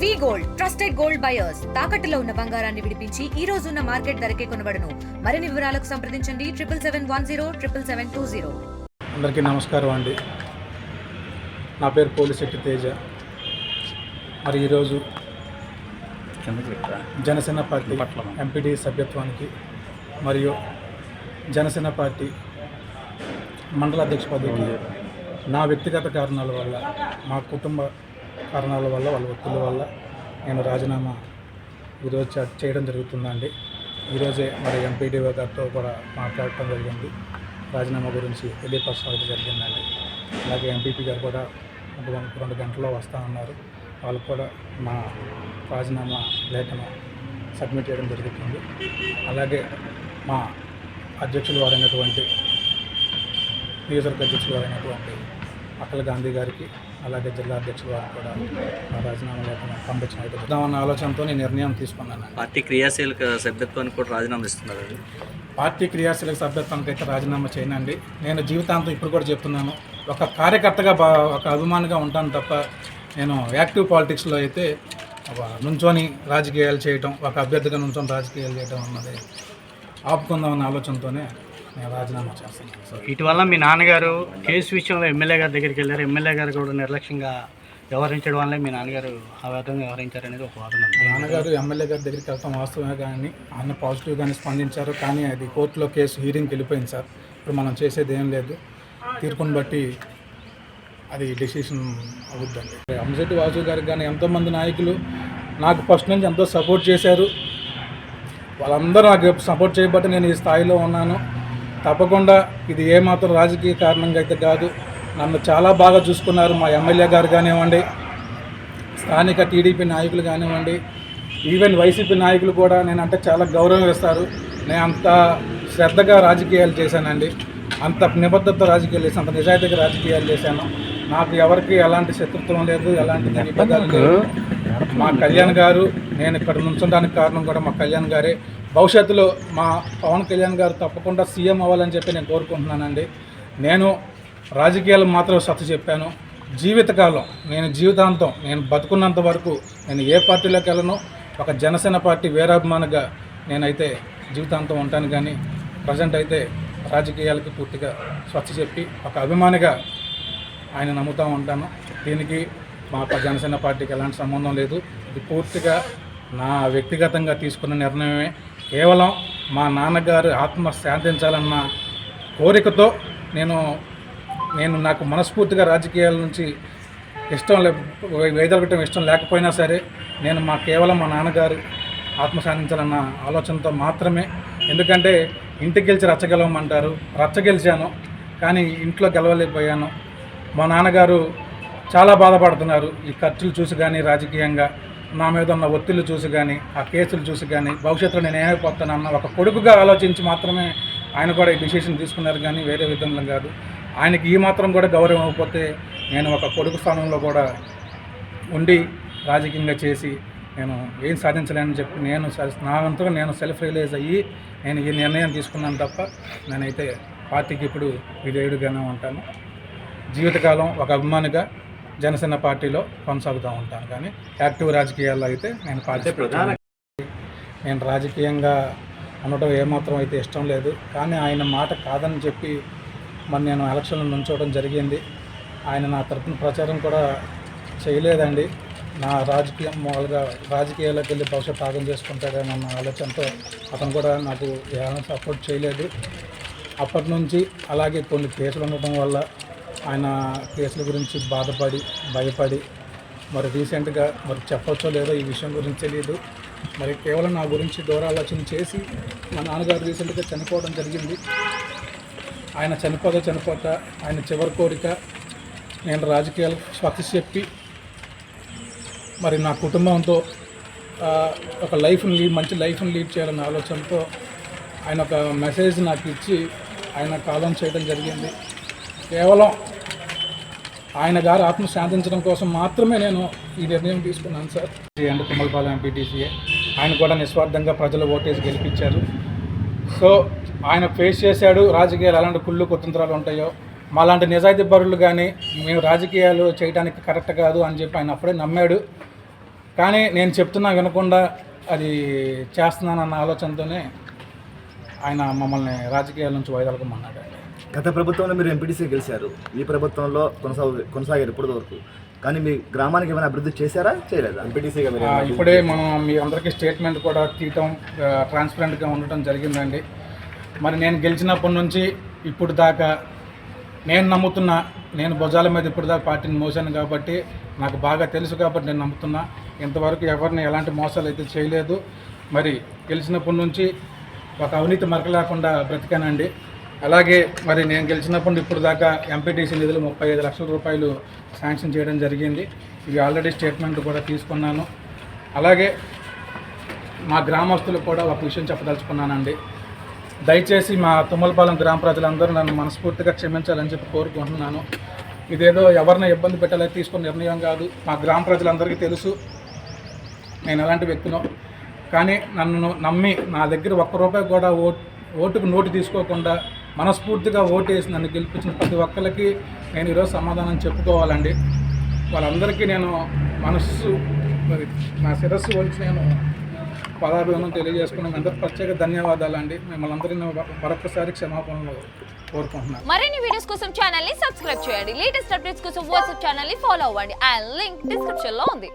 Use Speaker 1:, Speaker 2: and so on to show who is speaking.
Speaker 1: వి gold trusted gold buyers తాకట్టులో ఉన్న బంగారాన్ని విడిపించి ఈ రోజు ఉన్న మార్కెట్ ధరకే కొనబడును. మరిన్ని వివరాలకు సంప్రదించండి 7771077720.
Speaker 2: అందరికీ నమస్కారం అండి. నా పేరు పోలిశెట్టి తేజ. మరి ఈరోజు జనసేన పార్టీ ఎంపీటీ సభ్యత్వానికి మరియు జనసేన పార్టీ మండల అధ్యక్ష పదవికి నా వ్యక్తిగత కారణాల వల్ల, మా కుటుంబ కారణాల వల్ల, వాళ్ళ ఒత్తిడి వల్ల నేను రాజీనామా ఈరోజు చేయడం జరుగుతుందండి. ఈరోజే మరి ఎంపీడీఓ గారితో కూడా మాట్లాడటం జరిగింది. రాజీనామా గురించి తెలియపరచడం జరిగిందండి. అలాగే ఎంపీపీ గారు కూడా 2 గంటల్లో వస్తూ ఉన్నారు. వాళ్ళు కూడా మా రాజీనామా లేఖను సబ్మిట్ చేయడం జరుగుతుంది. అలాగే మా అధ్యక్షులు వారైనటువంటి నియోజకవర్గ అధ్యక్షులు వారైనటువంటి అక్కల గాంధీ గారికి, అలాగే జిల్లా అధ్యక్షులు వారు కూడా మా రాజీనామా లేఖను పంపించిన ఆలోచనతో నేను నిర్ణయం తీసుకున్నాను.
Speaker 3: పార్టీ క్రియాశీలక సభ్యత్వానికి కూడా రాజీనామా ఇస్తున్నారు.
Speaker 2: పార్టీ క్రియాశీలక సభ్యత్వానికి అయితే రాజీనామా చేయనండి. నేను జీవితాంతం ఇప్పుడు కూడా చెప్తున్నాను, ఒక కార్యకర్తగా ఒక అభిమానిగా ఉంటాను తప్ప నేను యాక్టివ్ పాలిటిక్స్లో అయితే నుంచొని రాజకీయాలు చేయటం, ఒక అభ్యర్థిగా నుంచొని రాజకీయాలు చేయటం అన్నది ఆపుకుందామన్న ఆలోచనతోనే నేను రాజీనామా చేస్తాను.
Speaker 4: సో ఇటీవల మీ నాన్నగారు కేసు విషయంలో ఎమ్మెల్యే గారి దగ్గరికి వెళ్ళారు. ఎమ్మెల్యే గారు కూడా నిర్లక్ష్యంగా వ్యవహరించడం వల్లే మీ నాన్నగారు ఆ విధంగా వ్యవహరించారనేది ఒక వాదన.
Speaker 2: నాన్నగారు ఎమ్మెల్యే గారి దగ్గరికి వెళ్తాం వాస్తవమే, కానీ ఆయన పాజిటివ్గానే స్పందించారు. కానీ అది కోర్టులో కేసు హీరింగ్కి వెళ్ళిపోయింది సార్. ఇప్పుడు మనం చేసేది ఏం లేదు, తీర్పుని బట్టి అది డెసిషన్ అవుద్దండి. అంశెట్టి వాసు గారికి కానీ ఎంతోమంది నాయకులు నాకు ఫస్ట్ నుంచి ఎంతో సపోర్ట్ చేశారు. వాళ్ళందరూ నాకు సపోర్ట్ చేయబట్టి నేను ఈ స్థాయిలో ఉన్నాను. తప్పకుండా ఇది ఏమాత్రం రాజకీయ కారణంగా అయితే కాదు. నన్ను చాలా బాగా చూసుకున్నారు మా ఎమ్మెల్యే గారు కానివ్వండి, స్థానిక టీడీపీ నాయకులు కానివ్వండి, ఈవెన్ వైసీపీ నాయకులు కూడా నేనంటే చాలా గౌరవం ఇస్తారు. నేను అంత శ్రద్ధగా రాజకీయాలు చేశానండి, అంత నిబద్ధత రాజకీయాలు చేశాను, అంత నిజాయితీగా రాజకీయాలు చేశాను. నాకు ఎవరికి ఎలాంటి శత్రుత్వం లేదు, ఎలాంటి ఇబ్బందులు లేదు. మా కళ్యాణ్ గారు, నేను ఇక్కడ నుంచడానికి కారణం కూడా మా కళ్యాణ్ గారే. భవిష్యత్తులో మా పవన్ కళ్యాణ్ గారు తప్పకుండా సీఎం అవ్వాలని చెప్పి నేను కోరుకుంటున్నానండి. నేను రాజకీయాలు మాత్రం సత్తు చెప్పాను. జీవితకాలం నేను జీవితాంతం నేను బతుకున్నంత వరకు నేను ఏ పార్టీలోకి వెళ్ళను. ఒక జనసేన పార్టీ వీరాభిమానిగా నేనైతే జీవితాంతం ఉంటాను. కానీ ప్రజెంట్ అయితే రాజకీయాలకి పూర్తిగా స్వచ్ఛ చెప్పి ఒక అభిమానిగా ఆయన నమ్ముతూ ఉంటాను. దీనికి మా జనసేన పార్టీకి ఎలాంటి సంబంధం లేదు. ఇది పూర్తిగా నా వ్యక్తిగతంగా తీసుకున్న నిర్ణయమే. కేవలం మా నాన్నగారు ఆత్మ శాంతించాలన్న కోరికతో నేను నాకు మనస్ఫూర్తిగా రాజకీయాల నుంచి ఇష్టం వైదొలగటం ఇష్టం లేకపోయినా సరే నేను కేవలం మా నాన్నగారు ఆత్మ శాంతించాలన్న ఆలోచనతో మాత్రమే. ఎందుకంటే ఇంటికి గెలిచి రచ్చగెలవమంటారు, రచ్చగెలిచాను కానీ ఇంట్లో గెలవలేకపోయాను. మా నాన్నగారు చాలా బాధపడుతున్నారు ఈ ఖర్చులు చూసి కానీ, రాజకీయంగా నా మీద ఉన్న ఒత్తిళ్లు చూసి కానీ, ఆ కేసులు చూసి కానీ, భవిష్యత్తులో నేను ఏమైపోతానన్న ఒక కొడుకుగా ఆలోచించి మాత్రమే ఆయన కూడా ఈ డిసిషన్ తీసుకున్నారు. కానీ వేరే విధంగా కాదు. ఆయనకి ఈ మాత్రం కూడా గౌరవం ఇవ్వకపోతే నేను ఒక కొడుకు స్థానంలో కూడా ఉండి రాజకీయంగా చేసి నేను ఏం సాధించలేనని చెప్పి నేను నా వంతుగా నేను సెల్ఫ్ రియలైజ్ అయ్యి నేను ఈ నిర్ణయం తీసుకున్నాను తప్ప నేనైతే పార్టీకి ఇప్పుడు విధేయుడిగానే ఉంటాను. జీవితకాలం ఒక అభిమానిగా జనసేన పార్టీలో కొనసాగుతూ ఉంటాను. కానీ యాక్టివ్ రాజకీయాల్లో అయితే నేను నేను రాజకీయంగా ఉండటం ఏమాత్రం అయితే ఇష్టం లేదు. కానీ ఆయన మాట కాదని చెప్పి మరి నేను ఎలక్షన్లో నుంచోవడం జరిగింది. ఆయన నా తరపున ప్రచారం కూడా చేయలేదండి. నా రాజకీయాల్లోకి వెళ్ళి భవిష్యత్తు ఆగం చేసుకుంటాడేమన్న ఆలోచనతో అతను కూడా నాకు ఏమైనా సపోర్ట్ చేయలేదు. అప్పటి నుంచి అలాగే కొన్ని కేసులు ఉండటం వల్ల ఆయన కేసుల గురించి బాధపడి భయపడి మరి రీసెంట్గా మరి చెప్పొచ్చో లేదో ఈ విషయం గురించి తెలియదు. మరి కేవలం నా గురించి దూరాలోచన చేసి మా నాన్నగారు రీసెంట్గా చనిపోవడం జరిగింది. ఆయన చనిపోతా ఆయన చివరి కోరిక నేను రాజకీయాలకు స్వచ్ఛ చెప్పి మరి నా కుటుంబంతో ఒక మంచి లైఫ్ని లీడ్ చేయాలన్న ఆలోచనతో ఆయన ఒక మెసేజ్ నాకు ఇచ్చి ఆయన కాలం చేయడం జరిగింది. కేవలం ఆయన గారు ఆత్మ శాంతించడం కోసం మాత్రమే నేను ఈ నిర్ణయం తీసుకున్నాను సార్. అండ్ తుమ్మలపాలెం ఎంపీటీసీఏ ఆయన కూడా నిస్వార్థంగా ప్రజలు ఓటేసి గెలిపించారు. సో ఆయన ఫేస్ చేశాడు రాజకీయాలు ఎలాంటి కుళ్ళు కుతంత్రాలు ఉంటాయో. మాలాంటి నిజాయితీ పరులు కానీ మేము రాజకీయాలు చేయడానికి కరెక్ట్ కాదు అని చెప్పి ఆయన అప్పుడే నమ్మాడు. కానీ నేను చెప్తున్నా వినకుండా అది చేస్తున్నానన్న ఆలోచనతోనే ఆయన మమ్మల్ని రాజకీయాల నుంచి వైదొలగమన్నాడు.
Speaker 5: గత ప్రభుత్వంలో మీరు ఎంపీటీసీ గెలిచారు, ఈ ప్రభుత్వంలో కొనసాగారు ఇప్పటి వరకు. కానీ మీ గ్రామానికి ఏమైనా అభివృద్ధి చేశారా, చేయలేదా? ఎంపీటీసీగా
Speaker 2: ఇప్పుడే మనం మీ అందరికీ స్టేట్మెంట్ కూడా తీయటం ట్రాన్స్పరెంట్గా ఉండటం జరిగిందండి. మరి నేను గెలిచినప్పటి నుంచి ఇప్పుడు దాకా నేను నమ్ముతున్నా, నేను భుజాల మీద ఇప్పుడు దాకా పార్టీని మోసాను కాబట్టి నాకు బాగా తెలుసు కాబట్టి నేను నమ్ముతున్నా. ఇంతవరకు ఎవరిని ఎలాంటి మోసాలు అయితే చేయలేదు. మరి గెలిచినప్పటి నుంచి ఒక అవినీతి మరక లేకుండా బ్రతికానండి. అలాగే మరి నేను గెలిచినప్పుడు ఇప్పుడు దాకా ఎంపీటీసీ నిధులు 35 లక్షల రూపాయలు శాంక్షన్ చేయడం జరిగింది. ఇవి ఆల్రెడీ స్టేట్మెంట్ కూడా తీసుకున్నాను. అలాగే మా గ్రామస్తులకు కూడా ఒక విషయం చెప్పదలుచుకున్నానండి. దయచేసి మా తుమ్మలపాలెం గ్రామ ప్రజలందరూ నన్ను మనస్ఫూర్తిగా క్షమించాలని చెప్పి కోరుకుంటున్నాను. ఇదేదో ఎవరిని ఇబ్బంది పెట్టాలని తీసుకున్న నిర్ణయం కాదు. మా గ్రామ ప్రజలందరికీ తెలుసు నేను ఎలాంటి వ్యక్తినో. కానీ నన్ను నమ్మి నా దగ్గర ఒక్క రూపాయి కూడా ఓటుకు నోటు తీసుకోకుండా మనస్ఫూర్తిగా ఓటేసి నన్ను గెలిపించిన ప్రతి ఒక్కరికి నేను ఈరోజు సమాధానం చెప్పుకోవాలండి. వాళ్ళందరికీ నేను నా శిరస్సు వచ్చి నేను పదాభివందనం తెలియజేసుకున్నాను. అందరూ ప్రత్యేక ధన్యవాదాలు అండి. మిమ్మల్ని అందరినీ మరొకసారి క్షమాపణలు కోరుకుంటున్నాను.
Speaker 6: మరిన్ని వీడియోస్ కోసం ఛానల్ ని సబ్స్క్రైబ్ చేయండి. లేటెస్ట్ అప్డేట్స్ కోసం వాట్సాప్ ఛానల్ ని ఫాలో అవ్వండి. ఆ లింక్ డిస్క్రిప్షన్ లో ఉంది.